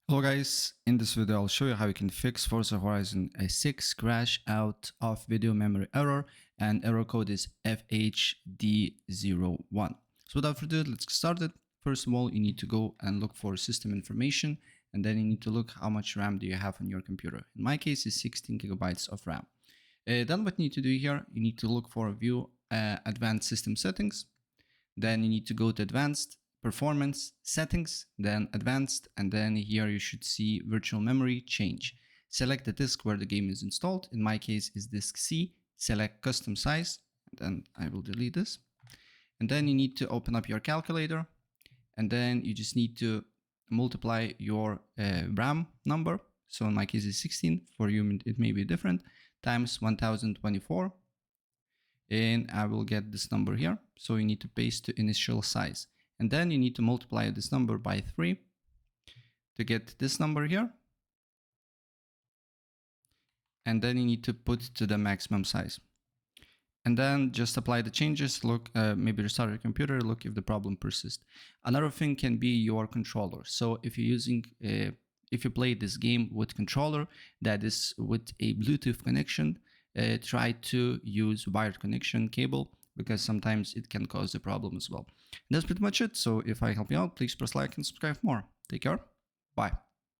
Hello guys, in this video I'll show you how you can fix Forza Horizon 6 crash out of video memory error, and error code is FHD01. So without further ado, let's get started. First of all, you need to go and look for system information, and then you need to look how much RAM do you have on your computer. In my case, it's 16 gigabytes of RAM. Then what you need to do here, you need to look for view advanced system settings. Then you need to go to advanced, performance, settings, then advanced, and then here you should see virtual memory change. Select the disk where the game is installed. In my case is disk C. Select custom size, and then I will delete this. And then you need to open up your calculator, and then you just need to multiply your RAM number. So in my case it's 16, for you it may be different, times 1024. And I will get this number here. So you need to paste the initial size. And then you need to multiply this number by 3 to get this number here. And then you need to put to the maximum size. And then just apply the changes, look, maybe restart your computer, look if the problem persists. Another thing can be your controller. So if you're using, if you play this game with controller that is with a Bluetooth connection, try to use wired connection cable, because sometimes it can cause a problem as well. And that's pretty much it. So if I help you out, please press like and subscribe for more. Take care. Bye.